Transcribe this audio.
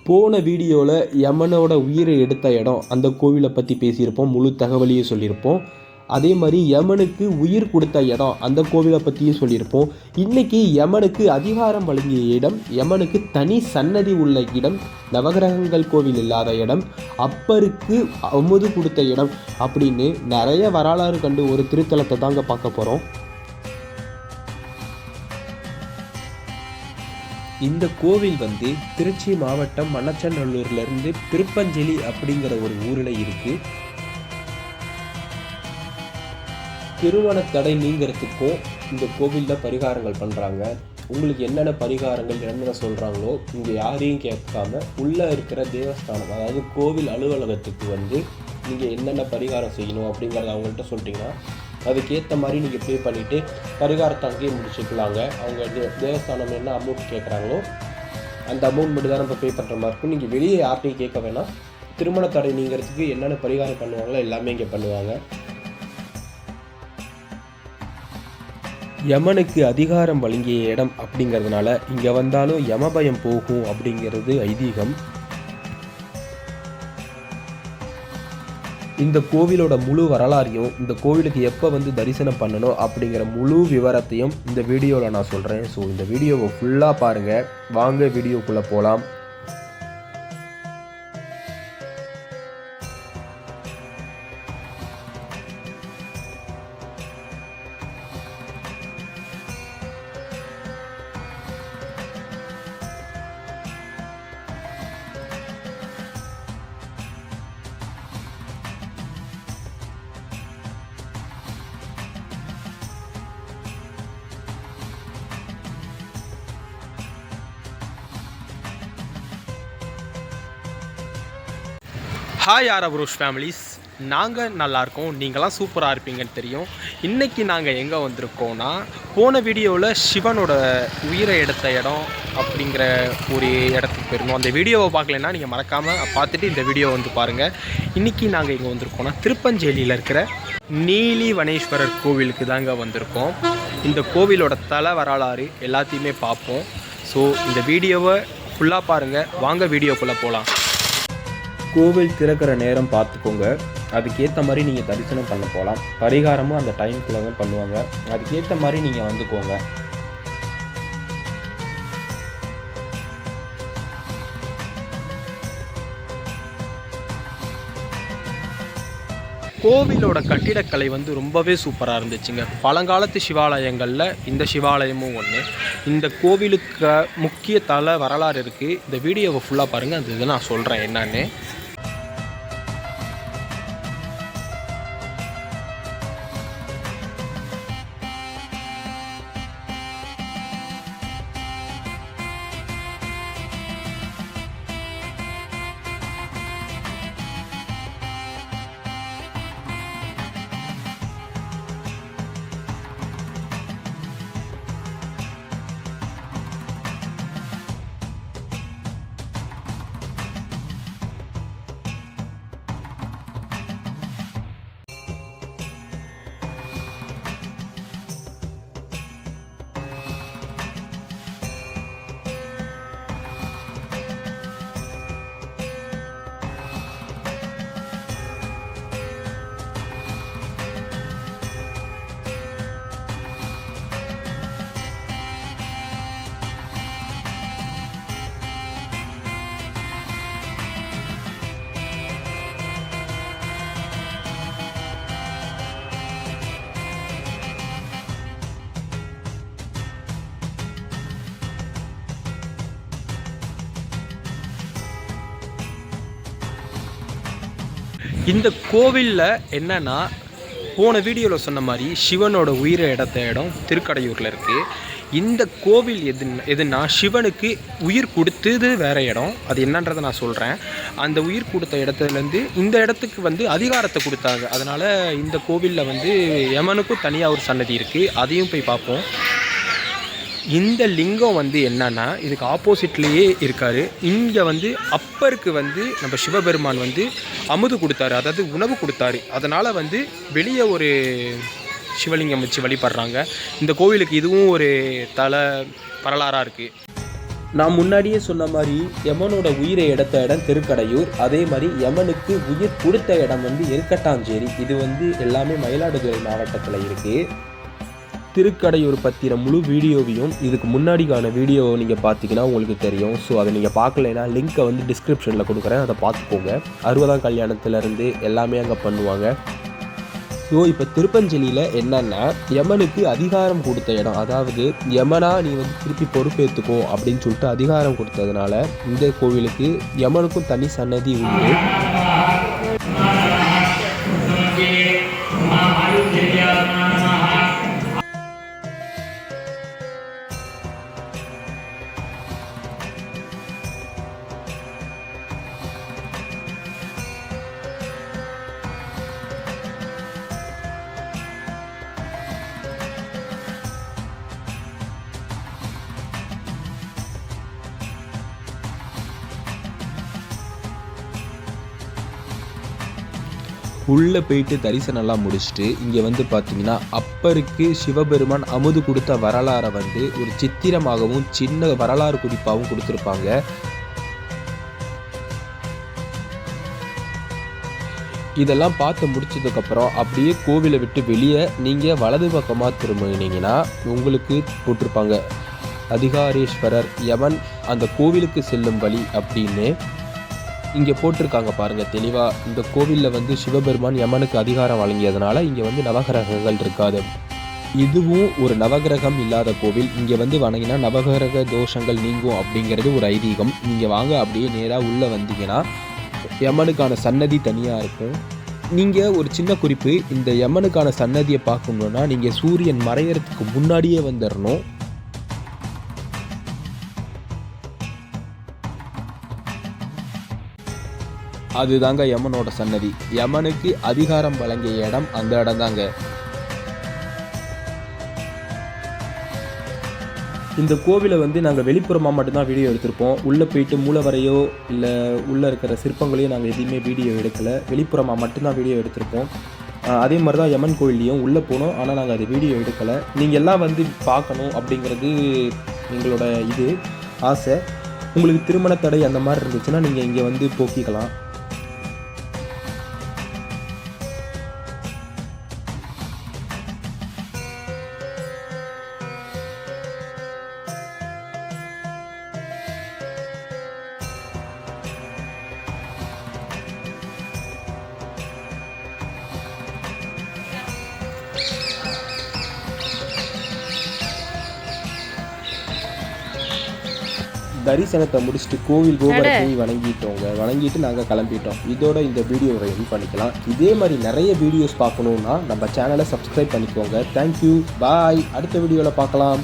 போன வீடியோவில் யமனோட உயிரை எடுத்த இடம் அந்த கோவிலை பற்றி பேசியிருப்போம், முழு தகவலையும் சொல்லியிருப்போம். அதே மாதிரி யமனுக்கு உயிர் கொடுத்த இடம் அந்த கோவிலை பற்றியும் சொல்லியிருப்போம். இன்றைக்கி யமனுக்கு அதிகாரம் வழங்கிய இடம், யமனுக்கு தனி சன்னதி உள்ள இடம், நவகிரகங்கள் கோவில் இல்லாத இடம், அப்பருக்கு அமுது கொடுத்த இடம் அப்படின்னு நிறைய வரலாறு கண்டு ஒரு திருத்தலத்தை தாங்க பார்க்க போகிறோம். இந்த கோவில் திருச்சி மாவட்டம் மண்ணச்சநல்லூர்லேருந்து திருப்பஞ்சலி அப்படிங்கிற ஒரு ஊரில் இருக்குது. திருமண தடை நீங்கிறதுக்கும் இந்த கோவிலில் பரிகாரங்கள் பண்ணுறாங்க. உங்களுக்கு என்னென்ன பரிகாரங்கள் என்னென்ன சொல்கிறாங்களோ இங்கே யாரையும் கேட்காம உள்ளே இருக்கிற தேவஸ்தானம், அதாவது கோவில் அலுவலகத்துக்கு நீங்கள் என்னென்ன பரிகாரம் செய்யணும் அப்படிங்கிறத அவங்கள்ட்ட சொல்லிட்டீங்கன்னா அதுக்கேற்ற மாதிரி நீங்கள் பே பண்ணிவிட்டு பரிகாரத்தை அங்கேயே முடிச்சுக்கலாங்க. அவங்க தேவஸ்தானம் என்ன அமௌண்ட் கேட்குறாங்களோ அந்த அமௌண்ட் மட்டும் தான் நம்ம பே பண்ணுற மாதிரி இருக்கும். நீங்கள் வெளியே யார்ட்டையும் கேட்க வேணாம். திருமண தடை நீங்கிறதுக்கு என்னென்ன பரிகாரம் பண்ணுவாங்களோ எல்லாமே இங்கே பண்ணுவாங்க. யமனுக்கு அதிகாரம் வழங்கிய இடம் அப்படிங்கிறதுனால இங்கே வந்தாலும் யமபயம் போகும் அப்படிங்கிறது ஐதீகம். இந்த கோவிலோட முழு வரலாறையும், இந்த கோவிலுக்கு எப்போ தரிசனம் பண்ணணும் அப்படிங்கிற முழு விவரத்தையும் இந்த வீடியோவில் நான் சொல்கிறேன். ஸோ இந்த வீடியோவை ஃபுல்லாக பாருங்கள். வாங்க வீடியோக்குள்ளே போகலாம். ஹாய் ஆரபுருஷ் ஃபேமிலிஸ், நாங்கள் நல்லாயிருக்கோம், நீங்களாம் சூப்பராக இருப்பீங்கன்னு தெரியும். இன்றைக்கி நாங்கள் எங்கே வந்திருக்கோன்னா, போன வீடியோவில் சிவனோட உயிரை எடுத்த இடம் அப்படிங்கிற ஒரு இடத்துக்கு போயிருந்தோம். அந்த வீடியோவை பார்க்கலன்னா நீங்கள் மறக்காமல் பார்த்துட்டு இந்த வீடியோ பாருங்கள். இன்றைக்கி நாங்கள் எங்கே வந்திருக்கோன்னா திருப்பஞ்சேலியில் இருக்கிற நீலிவனேஸ்வரர் கோவிலுக்கு தாங்க வந்திருக்கோம். இந்த கோவிலோட தல வரலாறு எல்லாத்தையுமே பார்ப்போம். ஸோ இந்த வீடியோவை ஃபுல்லாக பாருங்கள். வாங்க வீடியோக்குள்ளே போகலாம். கோவில் திறக்கிற நேரம் பார்த்துக்கோங்க. அதுக்கேற்ற மாதிரி நீங்கள் தரிசனம் பண்ண போகலாம். பரிகாரமும் அந்த டைமுக்குள்ளே தான் பண்ணுவாங்க. அதுக்கேற்ற மாதிரி நீங்கள் வந்துக்கோங்க. கோவிலோட கட்டிடக்கலை ரொம்பவே சூப்பராக இருந்துச்சுங்க. பழங்காலத்து சிவாலயங்களில் இந்த சிவாலயமும் ஒன்று. இந்த கோவிலுக்கு முக்கிய தல வரலாறு இருக்குது. இந்த வீடியோவை ஃபுல்லாக பாருங்கள். அது இதை நான் சொல்கிறேன் என்னன்னு. இந்த கோவிலில் என்னென்னா, போன வீடியோவில் சொன்ன மாதிரி சிவனோட உயிரை எடுத்த இடம் திருக்கடையூரில் இருக்குது. இந்த கோவில் எதுன்னா சிவனுக்கு உயிர் கொடுத்தது வேறு இடம். அது என்னன்றதை நான் சொல்கிறேன். அந்த உயிர் கொடுத்த இடத்துலேருந்து இந்த இடத்துக்கு அதிகாரத்தை கொடுத்தாங்க. அதனால் இந்த கோவிலில் யமனுக்கும் தனியாக ஒரு சன்னதி இருக்குது. அதையும் போய் பார்ப்போம். இந்த லிங்கம் என்னன்னா, இதுக்கு ஆப்போசிட்லேயே இருக்கார். இங்கே அப்பருக்கு நம்ம சிவபெருமான் அமுது கொடுத்தாரு, அதாவது உணவு கொடுத்தாரு. அதனால் வெளியே ஒரு சிவலிங்கம் வச்சு வழிபடுறாங்க. இந்த கோவிலுக்கு இதுவும் ஒரு தல வரலாறாக இருக்குது. நான் முன்னாடியே சொன்ன மாதிரி யமனோட உயிரை எடுத்த இடம் திருக்கடையூர், அதே மாதிரி யமனுக்கு உயிர் கொடுத்த இடம் வந்து எருக்கட்டாஞ்சேரி. இது வந்து எல்லாமே மயிலாடுதுறை மாவட்டத்தில் இருக்குது. திருக்கடையூர் பற்றின முழு வீடியோவையும் இதுக்கு முன்னாடிக்கான வீடியோ நீங்கள் பார்த்தீங்கன்னா உங்களுக்கு தெரியும். ஸோ அதை நீங்கள் பார்க்கலைன்னா லிங்க்கை வந்து டிஸ்கிரிப்ஷனில் கொடுக்குறேன், அதை பார்த்துக்கோங்க. 60ஆம் கல்யாணத்துலேருந்து எல்லாமே அங்கே பண்ணுவாங்க. ஸோ இப்போ திருப்பஞ்சலியில் என்னென்னா யமனுக்கு அதிகாரம் கொடுத்த இடம், அதாவது யமனா நீ வந்து திருப்பி பொறுப்பேற்றுக்கோ அப்படின்னு சொல்லிட்டு அதிகாரம் கொடுத்ததுனால இந்த கோவிலுக்கு யமனுக்கும் தனி சன்னதி உண்டு. உள்ளே போயிட்டு தரிசனம்லாம் முடிச்சுட்டு இங்கே வந்து பார்த்தீங்கன்னா அப்பருக்கு சிவபெருமான் அமுது கொடுத்த வரலாறை வந்து ஒரு சித்திரமாகவும் சின்ன வரலாறு குறிப்பாகவும் கொடுத்துருப்பாங்க. இதெல்லாம் பார்த்து முடிச்சதுக்கப்புறம் அப்படியே கோவிலை விட்டு வெளியே நீங்கள் வலது பக்கமாக திரும்பினீங்கன்னா உங்களுக்கு போட்டிருப்பாங்க அதிகாரேஸ்வரர் யமன் அந்த கோவிலுக்கு செல்லும் வழி அப்படின்னு இங்கே போட்டிருக்காங்க பாருங்கள் தெளிவாக. இந்த கோவிலில் வந்து சிவபெருமான் யமனுக்கு அதிகாரம் வழங்கியதுனால இங்கே வந்து நவகிரகங்கள் இருக்காது. இதுவும் ஒரு நவகிரகம் இல்லாத கோவில். இங்கே வந்து வணங்கினா நவகிரக தோஷங்கள் நீங்கும் அப்படிங்கிறது ஒரு ஐதீகம். நீங்கள் வாங்க அப்படியே நேராக உள்ளே வந்தீங்கன்னா யமனுக்கான சன்னதி தனியாக இருக்கும். நீங்கள் ஒரு சின்ன குறிப்பு, இந்த யமனுக்கான சன்னதியை பார்க்கணுன்னா நீங்கள் சூரியன் மறையறதுக்கு முன்னாடியே வந்துடணும். அதுதாங்க யமனோட சன்னதி. யமனுக்கு அதிகாரம் வழங்கிய இடம் அந்த இடம் தாங்க. இந்த கோவிலை வந்து நாங்கள் வெளிப்புறமாக மட்டும்தான் வீடியோ எடுத்திருப்போம். உள்ளே போயிட்டு மூலவரையோ இல்லை உள்ளே இருக்கிற சிற்பங்களையோ நாங்கள் எதுவுமே வீடியோ எடுக்கலை. வெளிப்புறமாக மட்டும்தான் வீடியோ எடுத்திருப்போம். அதே மாதிரி தான் யமன் கோயில்லையும் உள்ளே போனோம், ஆனால் நாங்கள் அதை வீடியோ எடுக்கலை. நீங்கள் எல்லாம் வந்து பார்க்கணும் அப்படிங்கிறது எங்களோட ஆசை. உங்களுக்கு திருமண தடை அந்த மாதிரி இருந்துச்சுன்னா நீங்கள் இங்கே வந்து போக்கிக்கலாம். தரிசனத்தை முடிச்சுட்டு கோவில் கோபுரத்தை வணங்கிட்டு நாங்கள் கிளம்பிட்டோம். இதோட இந்த வீடியோவை எடிட் பண்ணிக்கலாம். இதே மாதிரி நிறைய வீடியோஸ் பார்க்கணுன்னா நம்ம சேனலை சப்ஸ்கிரைப் பண்ணிக்கோங்க. தேங்க்யூ, பாய். அடுத்த வீடியோவில் பார்க்கலாம்.